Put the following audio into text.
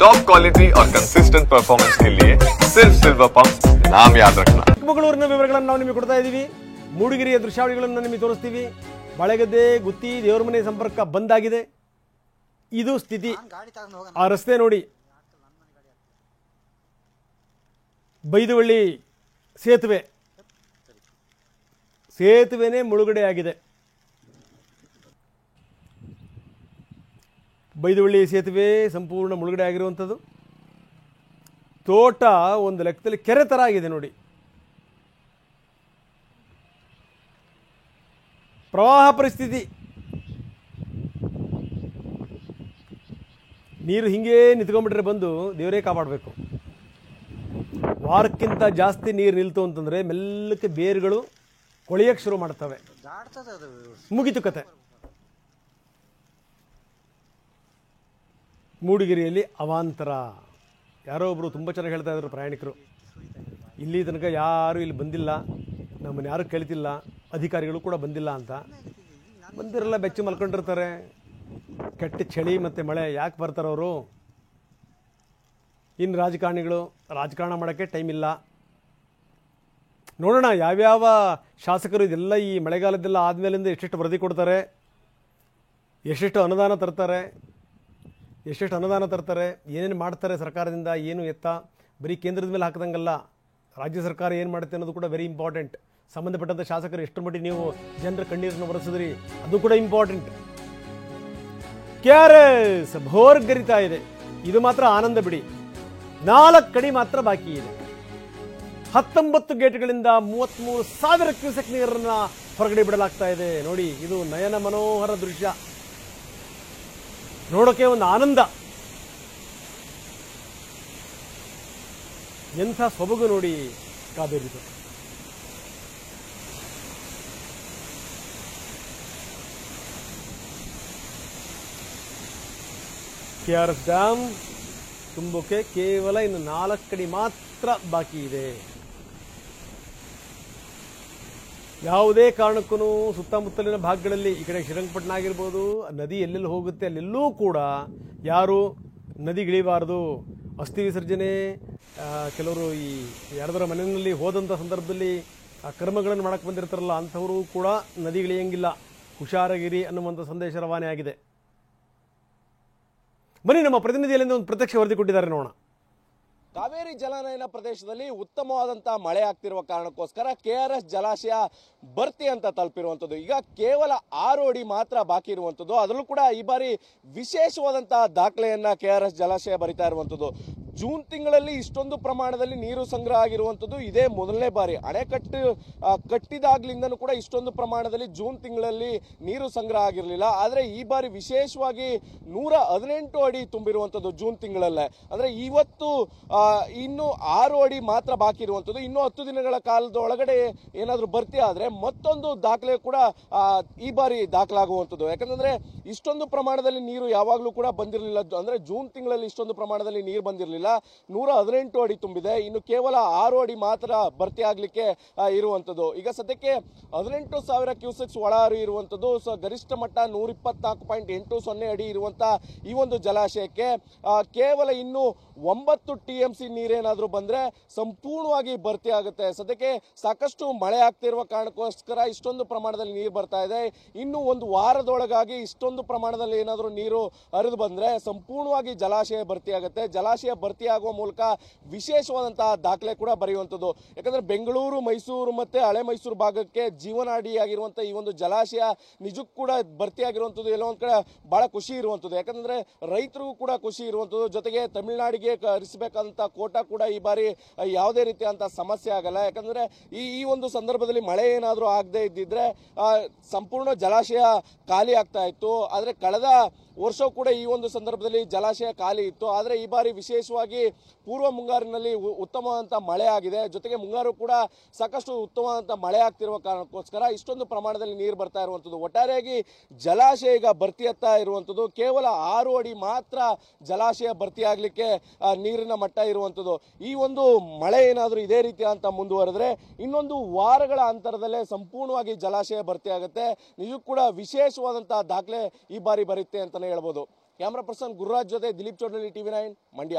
Top quality और consistent performance के लिए सिर्फ सिल्वर पंप नाम याद रखना। ಚಿಕ್ಕಮಗಳೂರಿನ ವಿವರಗಳನ್ನು ನಾವು ನಿಮಗೆ ಕೊಡ್ತಾ ಇದ್ದೀವಿ. ಮೂಡಿಗೆರೆಯ ದೃಶ್ಯಾವಳಿಗಳನ್ನು ನಿಮಗೆ ತೋರಿಸ್ತೀವಿ. ಬಾಳೆಗದ್ದೆ, ಗುತ್ತಿ, ದೇವರ ಮನೆ ಸಂಪರ್ಕ ಬಂದ್ ಆಗಿದೆ. ಇದು ಸ್ಥಿತಿ. ಆ ರಸ್ತೆ ನೋಡಿ, ಬೈದುವಳ್ಳಿ ಸೇತುವೆನೇ ಮುಳುಗಡೆ ಆಗಿದೆ. ಬೈದುವಳ್ಳಿ ಸೇತುವೆ ಸಂಪೂರ್ಣ ಮುಳುಗಡೆ ಆಗಿರುವಂಥದ್ದು. ತೋಟ ಒಂದು ಲೆಕ್ಕದಲ್ಲಿ ಕೆರೆ ಥರ ಆಗಿದೆ ನೋಡಿ. ಪ್ರವಾಹ ಪರಿಸ್ಥಿತಿ. ನೀರು ಹಿಂಗೆ ನಿಂತ್ಕೊಂಡ್ಬಿಟ್ರೆ ಬಂದು ದೇವರೇ ಕಾಪಾಡಬೇಕು. ವಾರಕ್ಕಿಂತ ಜಾಸ್ತಿ ನೀರು ನಿಲ್ತು ಅಂತಂದರೆ ಮೆಲ್ಲಕ್ಕೆ ಬೇರುಗಳು ಕೊಳೆಯಕ್ಕೆ ಶುರು ಮಾಡ್ತವೆ. ಮುಗಿತು ಕತೆ. ಮೂಡಿಗೆರೆಯಲ್ಲಿ ಅವಾಂತರ. ಯಾರೋ ಒಬ್ಬರು ತುಂಬ ಚೆನ್ನಾಗಿ ಹೇಳ್ತಾ ಇದ್ರು ಪ್ರಯಾಣಿಕರು, ಇಲ್ಲಿ ತನಕ ಯಾರೂ ಇಲ್ಲಿ ಬಂದಿಲ್ಲ, ನಮ್ಮನ್ನು ಯಾರೂ ಕೇಳ್ತಿಲ್ಲ, ಅಧಿಕಾರಿಗಳು ಕೂಡ ಬಂದಿಲ್ಲ ಅಂತ. ಬಂದಿರಲ್ಲ, ಬೆಚ್ಚಿ ಮಲ್ಕೊಂಡಿರ್ತಾರೆ. ಕೆಟ್ಟ ಚಳಿ ಮತ್ತು ಮಳೆ ಯಾಕೆ ಬರ್ತಾರವರು? ಇನ್ನು ರಾಜಕಾರಣ ಮಾಡೋಕ್ಕೆ ಟೈಮ್ ಇಲ್ಲ. ನೋಡೋಣ ಯಾವ್ಯಾವ ಶಾಸಕರು ಇದೆಲ್ಲ ಈ ಮಳೆಗಾಲದ್ದೆಲ್ಲ ಆದಮೇಲಿಂದ ಎಷ್ಟೆಷ್ಟು ವರದಿ ಕೊಡ್ತಾರೆ, ಎಷ್ಟೆಷ್ಟು ಅನುದಾನ ತರ್ತಾರೆ, ಏನೇನು ಮಾಡ್ತಾರೆ ಸರ್ಕಾರದಿಂದ, ಏನು ಎತ್ತ. ಬರೀ ಕೇಂದ್ರದ ಮೇಲೆ ಹಾಕಿದಂಗಲ್ಲ, ರಾಜ್ಯ ಸರ್ಕಾರ ಏನು ಮಾಡುತ್ತೆ ಅನ್ನೋದು ಕೂಡ ವೆರಿ ಇಂಪಾರ್ಟೆಂಟ್. ಸಂಬಂಧಪಟ್ಟಂಥ ಶಾಸಕರು ಎಷ್ಟು ಮಟ್ಟಿಗೆ ನೀವು ಜನರ ಕಣ್ಣೀರನ್ನು ಒರೆಸಿದ್ರಿ ಅದು ಕೂಡ ಇಂಪಾರ್ಟೆಂಟ್. KRS ಭೋರ್ಗರಿತಾ ಇದೆ. ಇದು ಮಾತ್ರ ಆನಂದ ಬಿಡಿ. 4 ಕಡಿ ಮಾತ್ರ ಬಾಕಿ ಇದೆ. 19 ಗೇಟ್ಗಳಿಂದ 33,000 ಕ್ಯೂಸೆಕ್ ನೀರನ್ನು ಹೊರಗಡೆ ಬಿಡಲಾಗ್ತಾ ಇದೆ. ನೋಡಿ, ಇದು ನಯನ ಮನೋಹರ ದೃಶ್ಯ. ನೋಡೋಕೆ ಒಂದು ಆನಂದ. ಎಂಥ ಸೊಬಗು ನೋಡಿ ಕಾವೇರಿದು. KRS ಡ್ಯಾಮ್ ತುಂಬೋಕೆ ಕೇವಲ ಇನ್ನು 4 ಕಡಿ ಮಾತ್ರ ಬಾಕಿ ಇದೆ. ಯಾವುದೇ ಕಾರಣಕ್ಕೂ ಸುತ್ತಮುತ್ತಲಿನ ಭಾಗಗಳಲ್ಲಿ, ಈ ಕಡೆ ಶ್ರೀರಂಗಪಟ್ಟಣ ಆಗಿರ್ಬೋದು, ನದಿ ಎಲ್ಲೆಲ್ಲಿ ಹೋಗುತ್ತೆ ಅಲ್ಲೆಲ್ಲೂ ಕೂಡ ಯಾರು ನದಿಗಿಳಿಬಾರ್ದು. ಅಸ್ಥಿ ವಿಸರ್ಜನೆ, ಕೆಲವರು ಈ ಯಾರದರ ಮನೆಯಲ್ಲಿ ಹೋದಂಥ ಸಂದರ್ಭದಲ್ಲಿ ಆ ಕರ್ಮಗಳನ್ನು ಮಾಡಕ್ಕೆ ಬಂದಿರ್ತಾರಲ್ಲ, ಅಂಥವರು ಕೂಡ ನದಿಗಿಳಿಯಂಗಿಲ್ಲ. ಹುಷಾರಾಗಿರಿ ಅನ್ನುವಂಥ ಸಂದೇಶ ರವಾನೆ ಆಗಿದೆ. ಬನ್ನಿ, ನಮ್ಮ ಪ್ರತಿನಿಧಿಯಲ್ಲಿಂದ ಒಂದು ಪ್ರತ್ಯಕ್ಷ ವರದಿ ಕೊಟ್ಟಿದ್ದಾರೆ, ನೋಡೋಣ. ಕಾವೇರಿ ಜಲಾನಯನ ಪ್ರದೇಶದಲ್ಲಿ ಉತ್ತಮವಾದಂತಹ ಮಳೆ ಆಗ್ತಿರುವ ಕಾರಣಕ್ಕೋಸ್ಕರ KRS ಜಲಾಶಯ ಭರ್ತಿ ಅಂತ ತಲುಪಿರುವಂಥದ್ದು. ಈಗ ಕೇವಲ 6 ಅಡಿ ಮಾತ್ರ ಬಾಕಿ ಇರುವಂಥದ್ದು. ಅದರಲ್ಲೂ ಕೂಡ ಈ ಬಾರಿ ವಿಶೇಷವಾದಂತಹ ದಾಖಲೆಯನ್ನ KRS ಜಲಾಶಯ ಬರಿತಾ ಇರುವಂಥದ್ದು. ಜೂನ್ ತಿಂಗಳಲ್ಲಿ ಇಷ್ಟೊಂದು ಪ್ರಮಾಣದಲ್ಲಿ ನೀರು ಸಂಗ್ರಹ ಆಗಿರುವಂಥದ್ದು ಇದೇ ಮೊದಲನೇ ಬಾರಿ. ಅಣೆಕಟ್ಟು ಕಟ್ಟಿದಾಗ್ಲಿಂದನೂ ಕೂಡ ಇಷ್ಟೊಂದು ಪ್ರಮಾಣದಲ್ಲಿ ಜೂನ್ ತಿಂಗಳಲ್ಲಿ ನೀರು ಸಂಗ್ರಹ ಆಗಿರಲಿಲ್ಲ. ಆದರೆ ಈ ಬಾರಿ ವಿಶೇಷವಾಗಿ 118 ಅಡಿ ತುಂಬಿರುವಂಥದ್ದು ಜೂನ್ ತಿಂಗಳಲ್ಲೇ. ಅಂದರೆ ಇವತ್ತು ಇನ್ನು 6 ಅಡಿ ಮಾತ್ರ ಬಾಕಿ ಇರುವಂಥದ್ದು. ಇನ್ನು 10 ದಿನಗಳ ಕಾಲದ ಒಳಗಡೆ ಏನಾದರೂ ಭರ್ತಿ ಆದರೆ ಮತ್ತೊಂದು ದಾಖಲೆ ಕೂಡ ಈ ಬಾರಿ ದಾಖಲಾಗುವಂಥದ್ದು. ಯಾಕಂದ್ರೆ ಇಷ್ಟೊಂದು ಪ್ರಮಾಣದಲ್ಲಿ ನೀರು ಯಾವಾಗಲೂ ಕೂಡ ಬಂದಿರಲಿಲ್ಲ. ಅಂದರೆ ಜೂನ್ ತಿಂಗಳಲ್ಲಿ ಇಷ್ಟೊಂದು ಪ್ರಮಾಣದಲ್ಲಿ ನೀರು ಬಂದಿರಲಿಲ್ಲ. 118 ಅಡಿ ತುಂಬಿದೆ. ಇನ್ನು ಕೇವಲ 6 ಅಡಿ ಮಾತ್ರ ಭರ್ತಿ ಆಗ್ಲಿಕ್ಕೆ ಇರುವಂಥದ್ದು. ಈಗ ಸದ್ಯಕ್ಕೆ 18,000 ಕ್ಯೂಸೆಕ್ಸ್ ಒಳಹರಿ ಇರುವಂಥದ್ದು. ಗರಿಷ್ಠ ಮಟ್ಟ 124.80 ಅಡಿ ಇರುವಂತ ಈ ಒಂದು ಜಲಾಶಯಕ್ಕೆ ಕೇವಲ ಇನ್ನು 9 TMC ನೀರೇನಾದ್ರೂ ಬಂದ್ರೆ ಸಂಪೂರ್ಣವಾಗಿ ಭರ್ತಿ ಆಗುತ್ತೆ. ಸದ್ಯಕ್ಕೆ ಸಾಕಷ್ಟು ಮಳೆ ಆಗ್ತಿರುವ ಕಾರಣಕ್ಕೋಸ್ಕರ ಇಷ್ಟೊಂದು ಪ್ರಮಾಣದಲ್ಲಿ ನೀರು ಬರ್ತಾ ಇದೆ. ಇನ್ನು ಒಂದು ವಾರದೊಳಗಾಗಿ ಇಷ್ಟೊಂದು ಪ್ರಮಾಣದಲ್ಲಿ ಏನಾದರೂ ನೀರು ಹರಿದು ಬಂದ್ರೆ ಸಂಪೂರ್ಣವಾಗಿ ಜಲಾಶಯ ಭರ್ತಿ ಆಗುತ್ತೆ. ಜಲಾಶಯ ಭರ್ತಿ ಆಗುವ ಮೂಲಕ ವಿಶೇಷವಾದಂತಹ ದಾಖಲೆ ಕೂಡ ಬರೆಯುವಂಥದ್ದು. ಯಾಕಂದ್ರೆ ಬೆಂಗಳೂರು, ಮೈಸೂರು ಮತ್ತೆ ಹಳೆ ಮೈಸೂರು ಭಾಗಕ್ಕೆ ಜೀವನಾಡಿಯಾಗಿರುವಂತಹ ಈ ಒಂದು ಜಲಾಶಯ ನಿಜಕ್ಕೂ ಕೂಡ ಭರ್ತಿ ಆಗಿರುವಂಥದ್ದು ಎಲ್ಲೋ ಒಂದ್ ಕಡೆ ಬಹಳ ಖುಷಿ ಇರುವಂಥದ್ದು. ಯಾಕಂದ್ರೆ ರೈತರಿಗೂ ಕೂಡ ಖುಷಿ ಇರುವಂಥದ್ದು. ಜೊತೆಗೆ ತಮಿಳುನಾಡಿಗೆ ಹರಿಸಬೇಕಾದಂತ ಕೋಟಾ ಕೂಡ ಈ ಬಾರಿ ಯಾವುದೇ ರೀತಿಯಂತ ಸಮಸ್ಯೆ ಆಗಲ್ಲ. ಯಾಕಂದ್ರೆ ಈ ಒಂದು ಸಂದರ್ಭದಲ್ಲಿ ಮಳೆ ಏನಾದರೂ ಆಗದೆ ಇದ್ದಿದ್ರೆ ಸಂಪೂರ್ಣ ಜಲಾಶಯ ಖಾಲಿ ಆಗ್ತಾ ಇತ್ತು. ಆದ್ರೆ ಕಳೆದ ವರ್ಷ ಕೂಡ ಈ ಒಂದು ಸಂದರ್ಭದಲ್ಲಿ ಜಲಾಶಯ ಖಾಲಿ ಇತ್ತು. ಆದರೆ ಈ ಬಾರಿ ವಿಶೇಷವಾಗಿ ಪೂರ್ವ ಮುಂಗಾರಿನಲ್ಲಿ ಉತ್ತಮವಾದಂಥ ಮಳೆ ಆಗಿದೆ. ಜೊತೆಗೆ ಮುಂಗಾರು ಕೂಡ ಸಾಕಷ್ಟು ಉತ್ತಮವಾದಂಥ ಮಳೆ ಆಗ್ತಿರುವ ಕಾರಣಕ್ಕೋಸ್ಕರ ಇಷ್ಟೊಂದು ಪ್ರಮಾಣದಲ್ಲಿ ನೀರು ಬರ್ತಾ ಇರುವಂಥದ್ದು. ಒಟ್ಟಾರೆಯಾಗಿ ಜಲಾಶಯ ಈಗ ಭರ್ತಿಯತ್ತಾ ಇರುವಂಥದ್ದು. ಕೇವಲ 6 ಅಡಿ ಮಾತ್ರ ಜಲಾಶಯ ಭರ್ತಿ ಆಗಲಿಕ್ಕೆ ನೀರಿನ ಮಟ್ಟ ಇರುವಂಥದ್ದು. ಈ ಒಂದು ಮಳೆ ಏನಾದರೂ ಇದೇ ರೀತಿ ಅಂತ ಮುಂದುವರೆದ್ರೆ ಇನ್ನೊಂದು ವಾರಗಳ ಅಂತರದಲ್ಲೇ ಸಂಪೂರ್ಣವಾಗಿ ಜಲಾಶಯ ಭರ್ತಿ ಆಗುತ್ತೆ. ನಿಜಕ್ಕೂ ಕೂಡ ವಿಶೇಷವಾದಂತಹ ದಾಖಲೆ ಈ ಬಾರಿ ಬರುತ್ತೆ ಅಂತಾನೆ ಹೇಳ್ಬೋದು. ಕ್ಯಾಮ್ರಾ ಪರ್ಸನ್ ಗುರುರಾಜ್ ಜೊತೆ ದಿಲೀಪ್ ಚೋಟಲಿ, TV9 ಮಂಡ್ಯ.